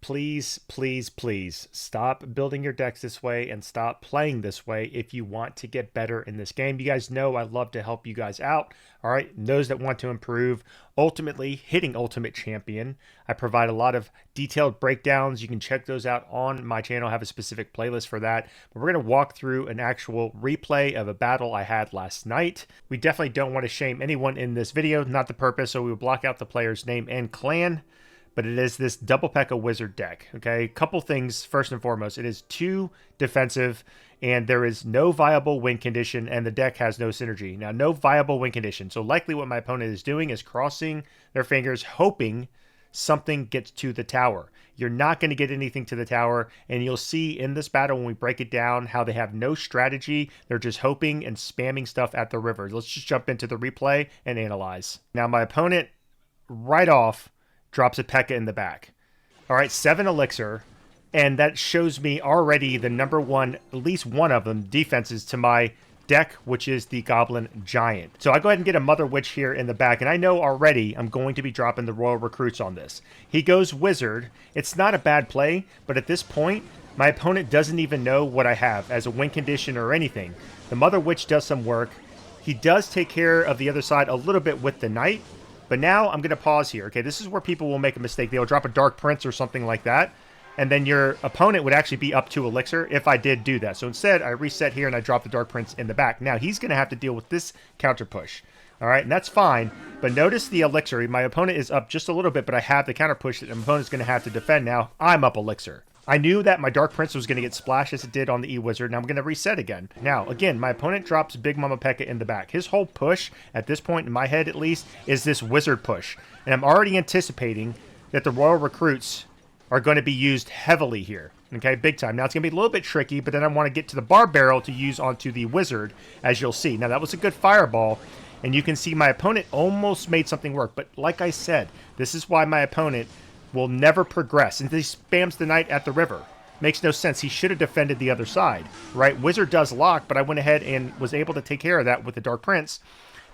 please, please, please stop building your decks this way and stop playing this way if you want to get better in this game. You guys know I love to help you guys out. All right, and those that want to improve, ultimately hitting Ultimate Champion. I provide a lot of detailed breakdowns. You can check those out on my channel. I have a specific playlist for that. But we're going to walk through an actual replay of a battle I had last night. We definitely don't want to shame anyone in this video, not the purpose, so we will block out the player's name and clan. But it is this double P.E.K.K.A. wizard deck, okay? Couple things, first and foremost. It is 2 defensive, and there is no viable win condition, and the deck has no synergy. Now, no viable win condition. So likely what my opponent is doing is crossing their fingers, hoping something gets to the tower. You're not going to get anything to the tower, and you'll see in this battle when we break it down how they have no strategy. They're just hoping and spamming stuff at the river. Let's just jump into the replay and analyze. Now, my opponent, right off, drops a P.E.K.K.A. in the back. All right, 7 elixir, and that shows me already the number one, at least one of them, defenses to my deck, which is the Goblin Giant. So I go ahead and get a Mother Witch here in the back, and I know already I'm going to be dropping the Royal Recruits on this. He goes Wizard. It's not a bad play, but at this point, my opponent doesn't even know what I have as a win condition or anything. The Mother Witch does some work. He does take care of the other side a little bit with the Knight. But now I'm going to pause here. Okay, this is where people will make a mistake. They'll drop a Dark Prince or something like that. And then your opponent would actually be up 2 elixir if I did do that. So instead, I reset here and I drop the Dark Prince in the back. Now he's going to have to deal with this counter push. All right, and that's fine. But notice the elixir. My opponent is up just a little bit, but I have the counter push that my opponent's going to have to defend. Now I'm up elixir. I knew that my Dark Prince was going to get splashed as it did on the E-Wizard, and I'm going to reset again. Now, again, my opponent drops Big Mama P.E.K.K.A. in the back. His whole push, at this point in my head at least, is this Wizard push. And I'm already anticipating that the Royal Recruits are going to be used heavily here. Okay, big time. Now, it's going to be a little bit tricky, but then I want to get to the Bar Barrel to use onto the Wizard, as you'll see. Now, that was a good fireball, and you can see my opponent almost made something work. But like I said, this is why my opponent will never progress. And he spams the Knight at the river. Makes no sense. He should have defended the other side, right? Wizard does lock, but I went ahead and was able to take care of that with the Dark Prince.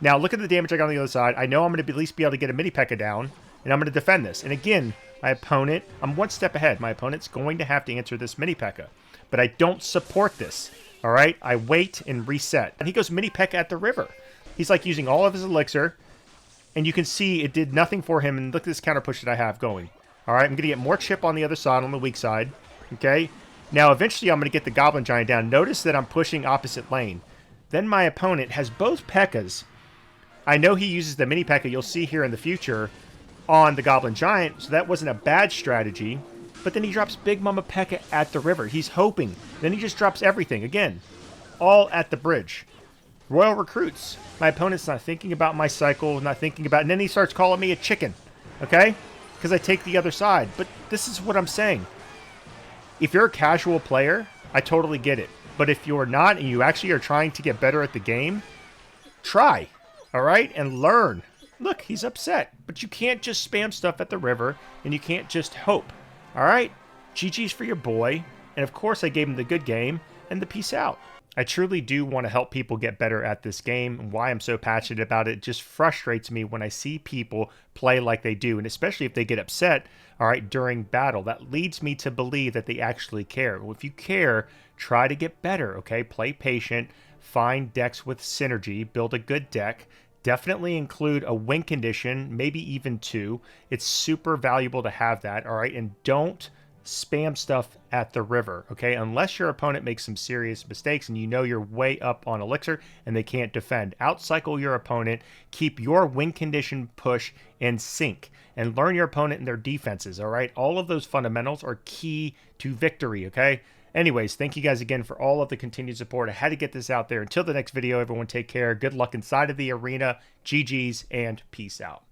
Now, look at the damage I got on the other side. I know I'm going to at least be able to get a mini P.E.K.K.A. down, and I'm going to defend this. And again, my opponent, I'm one step ahead. My opponent's going to have to answer this mini P.E.K.K.A. But I don't support this, all right? I wait and reset. And he goes mini P.E.K.K.A. at the river. He's like using all of his elixir, and you can see it did nothing for him. And look at this counter push that I have going. All right, I'm going to get more chip on the other side, on the weak side. Okay, now eventually I'm going to get the Goblin Giant down. Notice that I'm pushing opposite lane. Then my opponent has both P.E.K.K.A.s. I know he uses the mini P.E.K.K.A. you'll see here in the future on the Goblin Giant, so that wasn't a bad strategy. But then he drops Big Mama P.E.K.K.A. at the river. He's hoping. Then he just drops everything. Again, all at the bridge. Royal Recruits. My opponent's not thinking about my cycle, not thinking about... And then he starts calling me a chicken. Okay? Because I take the other side. But this is what I'm saying. If you're a casual player, I totally get it. But if you're not and you actually are trying to get better at the game, try. All right? And learn. Look, he's upset. But you can't just spam stuff at the river, and you can't just hope. All right? GG's for your boy. And of course, I gave him the good game and the peace out. I truly do want to help people get better at this game, and why I'm so passionate about it just frustrates me when I see people play like they do, and especially if they get upset, all right, during battle. That leads me to believe that they actually care. Well, if you care, try to get better, okay? Play patient, find decks with synergy, build a good deck, definitely include a win condition, maybe even 2. It's super valuable to have that, all right? And don't spam stuff at the river, okay? Unless your opponent makes some serious mistakes and you know you're way up on elixir and they can't defend. Outcycle your opponent, keep your win condition push in sync, and learn your opponent and their defenses, all right? All of those fundamentals are key to victory, okay? Anyways, thank you guys again for all of the continued support. I had to get this out there. Until the next video, everyone take care. Good luck inside of the arena. GG's and peace out.